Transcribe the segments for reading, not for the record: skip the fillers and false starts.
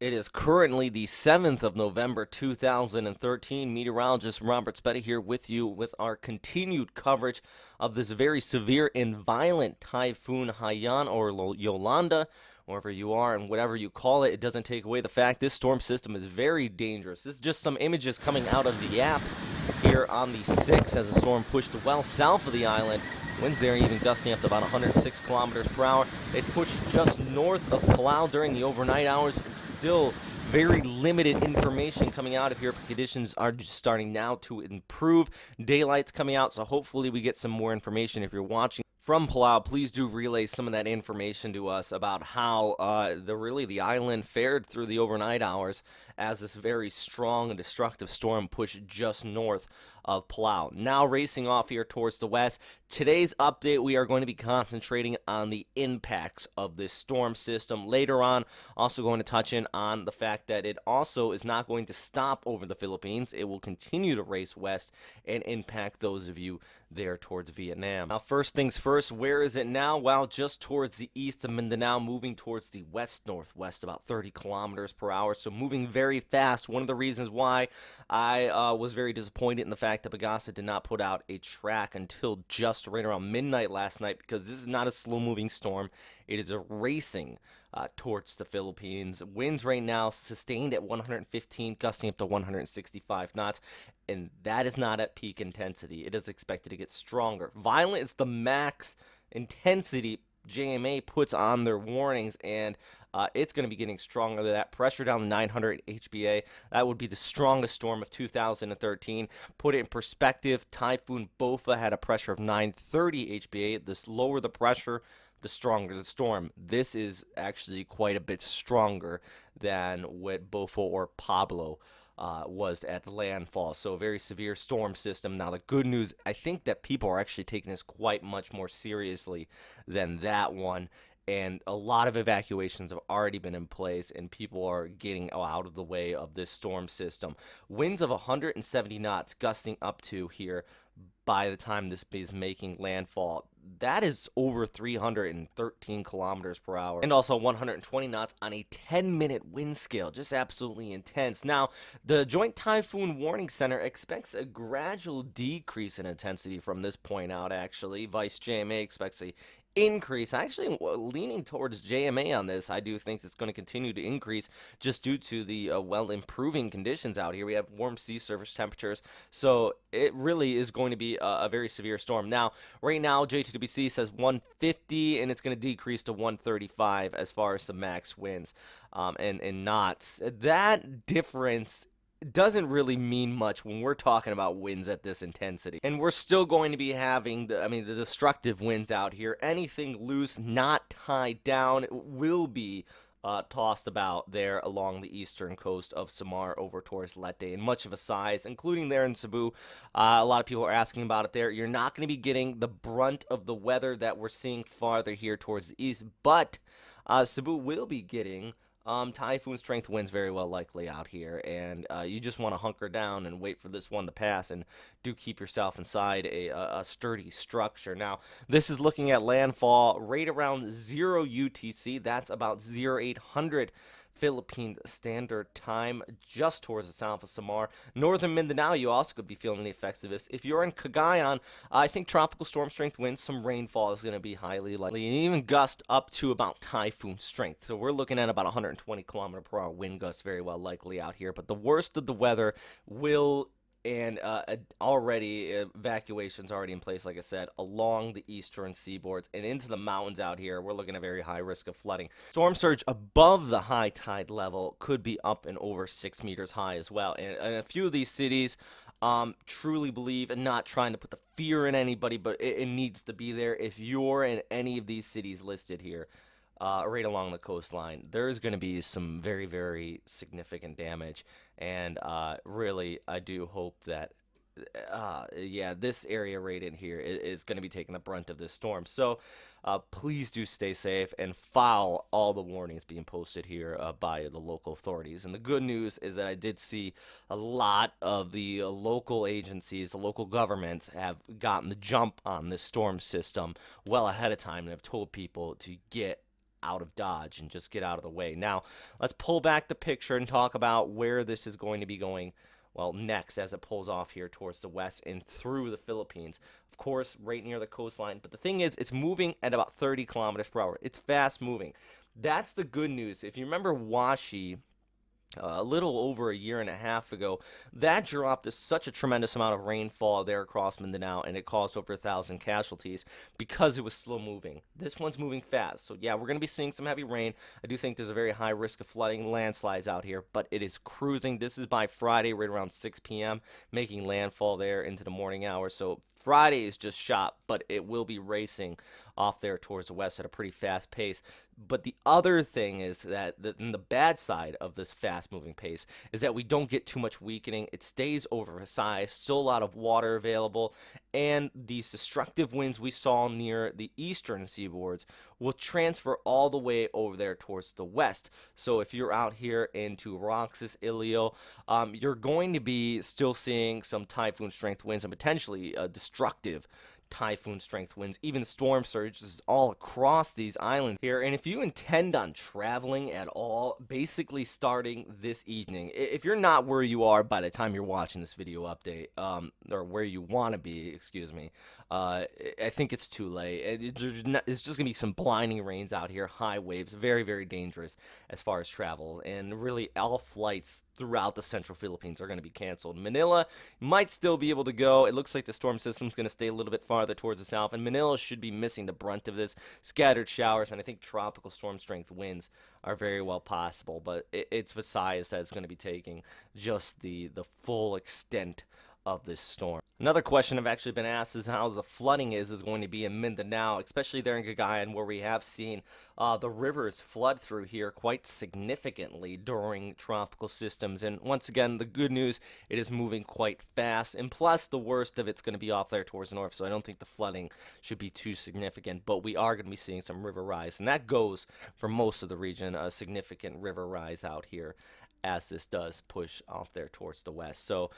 It is currently the 7th of November 2013. Meteorologist Robert Spetta here with you with our continued coverage of this very severe and violent Typhoon Haiyan or Yolanda, wherever you are and whatever you call it. It doesn't take away the fact this storm system is very dangerous. This is just some images coming out of the app here on the 6th as the storm pushed well south of the island. Winds there even gusting up to about 106 kilometers per hour. It pushed just north of Palau during the overnight hours. Still very limited information coming out of here, but conditions are just starting now to improve. Daylight's coming out, so hopefully we get some more information. If you're watching from Palau, please do relay some of that information to us about how the island fared through the overnight hours as this very strong and destructive storm pushed just north of Palau. Now racing off here towards the west. Today's update, we are going to be concentrating on the impacts of this storm system. Later on, also going to touch in on the fact that it also is not going to stop over the Philippines. It will continue to race west and impact those of you there towards Vietnam. Now, first things first, where is it now? Well, just towards the east of Mindanao, moving towards the west-northwest, about 30 kilometers per hour, so moving very fast. One of the reasons why I was very disappointed in the fact that Pagasa did not put out a track until just right around midnight last night, because this is not a slow-moving storm. It is a racing towards the Philippines. Winds right now sustained at 115, gusting up to 165 knots, and that is not at peak intensity. It is expected to get stronger. Violent is the max intensity JMA puts on their warnings, and it's going to be getting stronger than that. Pressure down to 900 HBA. That would be the strongest storm of 2013. Put it in perspective, Typhoon Bofa had a pressure of 930 HBA. The lower the pressure, the stronger the storm. This is actually quite a bit stronger than what Bofa or Pablo was at landfall. So a very severe storm system. Now the good news, I think that people are actually taking this quite much more seriously than that one. And a lot of evacuations have already been in place, and people are getting out of the way of this storm system. Winds of 170 knots gusting up to here by the time this is making landfall. That is over 313 kilometers per hour, and also 120 knots on a 10-minute wind scale. Just absolutely intense. Now, the Joint Typhoon Warning Center expects a gradual decrease in intensity from this point out, actually. Vice JMA expects a increase. Actually, leaning towards JMA on this. I do think it's going to continue to increase just due to the improving conditions out here. We have warm sea surface temperatures, so it really is going to be a very severe storm. Now, right now, JTWC says 150, and it's going to decrease to 135 as far as the max winds and knots. That difference doesn't really mean much when we're talking about winds at this intensity. And we're still going to be having the destructive winds out here. Anything loose, not tied down, will be tossed about there along the eastern coast of Samar over towards Leyte in much of a size, including there in Cebu. A lot of people are asking about it there. You're not going to be getting the brunt of the weather that we're seeing farther here towards the east, but Cebu will be getting typhoon strength winds very well likely out here, and you just want to hunker down and wait for this one to pass, and do keep yourself inside a sturdy structure. Now, this is looking at landfall right around 0 UTC. That's about 0800 Philippine Standard Time, just towards the south of Samar. Northern Mindanao, you also could be feeling the effects of this. If you're in Cagayan, I think tropical storm strength winds, some rainfall is going to be highly likely, and even gust up to about typhoon strength. So we're looking at about 120 kilometer per hour wind gusts very well likely out here. But the worst of the weather will already evacuations already in place, like I said, along the eastern seaboards and into the mountains out here. We're looking at very high risk of flooding. Storm surge above the high tide level could be up and over 6 meters high as well. And a few of these cities truly believe, and not trying to put the fear in anybody, but it needs to be there. If you're in any of these cities listed here, right along the coastline, there's going to be some very, very significant damage. And really, I do hope that, this area right in here is going to be taking the brunt of this storm. So please do stay safe and follow all the warnings being posted here by the local authorities. And the good news is that I did see a lot of the local agencies, the local governments, have gotten the jump on this storm system well ahead of time and have told people to get out of Dodge and just get out of the way. Now, let's pull back the picture and talk about where this is going to be going, well, next as it pulls off here towards the west and through the Philippines. Of course, right near the coastline. But the thing is, it's moving at about 30 kilometers per hour. It's fast moving. That's the good news. If you remember Washi, a little over a year and a half ago, that dropped such a tremendous amount of rainfall there across Mindanao, and it caused over 1,000 casualties because it was slow moving. This one's moving fast, so yeah, we're going to be seeing some heavy rain. I do think there's a very high risk of flooding, landslides out here, but it is cruising. This is by Friday, right around 6 p.m., making landfall there into the morning hours. So Friday is just shot, but it will be racing off there towards the west at a pretty fast pace. But the other thing is that the bad side of this fast-moving pace is that we don't get too much weakening. It stays oversized, still a lot of water available, and these destructive winds we saw near the eastern seaboards will transfer all the way over there towards the west. So if you're out here into Roxas, Ilio, you're going to be still seeing some typhoon strength winds and potentially destructive typhoon strength winds, even storm surges all across these islands here. And if you intend on traveling at all, basically starting this evening, if you're not where you are by the time you're watching this video update, or where you want to be, excuse me, I think it's too late. It's just going to be some blinding rains out here, high waves, very, very dangerous as far as travel. And really, all flights throughout the central Philippines are going to be canceled. Manila might still be able to go. It looks like the storm system's going to stay a little bit farther towards the south, and Manila should be missing the brunt of this. Scattered showers, and I think tropical storm strength winds are very well possible, but it's Visayas that's going to be taking just the full extent of this storm. Another question I've actually been asked is how the flooding is going to be in Mindanao, especially there in Cagayan, where we have seen the rivers flood through here quite significantly during tropical systems. And once again, the good news, it is moving quite fast, and plus the worst of it's going to be off there towards the north, so I don't think the flooding should be too significant, but we are going to be seeing some river rise, and that goes for most of the region, a significant river rise out here as this does push off there towards the west. So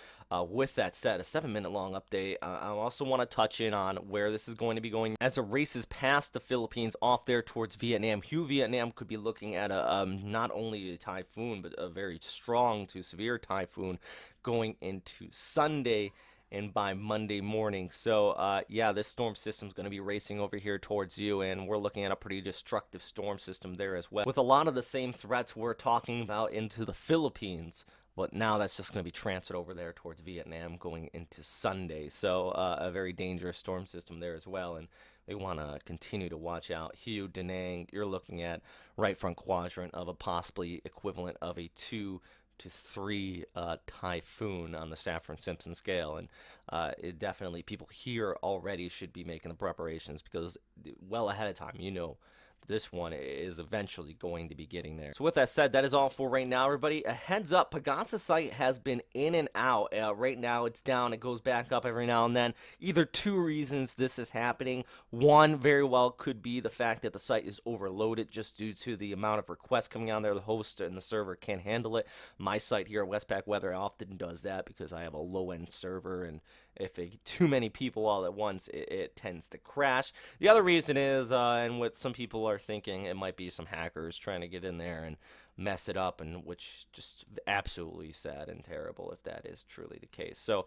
with that said, a 7-minute long update. I also want to touch in on where this is going to be going as it races past the Philippines off there towards Vietnam. Hue Vietnam could be looking at a not only a typhoon, but a very strong to severe typhoon going into Sunday and by Monday morning. So yeah, this storm system is going to be racing over here towards you, and we're looking at a pretty destructive storm system there as well, with a lot of the same threats we're talking about into the Philippines. But now that's just going to be transferred over there towards Vietnam going into Sunday. So a very dangerous storm system there as well, and we want to continue to watch out. Hugh, Da Nang, you're looking at right front quadrant of a possibly equivalent of a 2 to 3 typhoon on the Saffir-Simpson scale, and it definitely, people here already should be making the preparations, because well ahead of time, you know, this one is eventually going to be getting there. So with that said, that is all for right now, everybody. A heads up, Pagasa site has been in and out. Right now it's down. It goes back up every now and then. Either two reasons this is happening. One very well could be the fact that the site is overloaded just due to the amount of requests coming on there. The host and the server can't handle it. My site here at Westpac Weather often does that because I have a low-end server, and if too many people all at once, it tends to crash. The other reason is, and what some people are thinking, it might be some hackers trying to get in there and mess it up, and which just absolutely sad and terrible if that is truly the case. So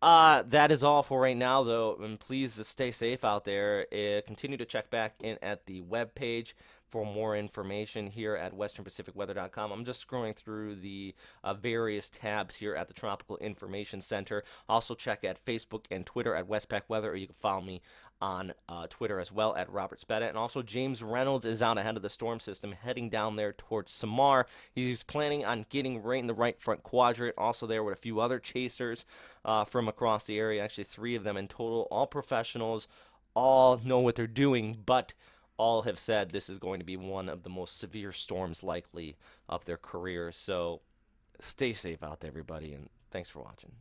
that is all for right now, though, and please stay safe out there. Continue to check back in at the webpage for more information here at westernpacificweather.com. I'm just scrolling through the various tabs here at the Tropical Information Center. Also check at Facebook and Twitter at Westpac Weather, or you can follow me on Twitter as well at Robert Spetta. And also James Reynolds is out ahead of the storm system, heading down there towards Samar. He's planning on getting right in the right front quadrant, also there with a few other chasers from across the area, actually 3 of them in total, all professionals, all know what they're doing, but all have said this is going to be one of the most severe storms likely of their career. So stay safe out there, everybody, and thanks for watching.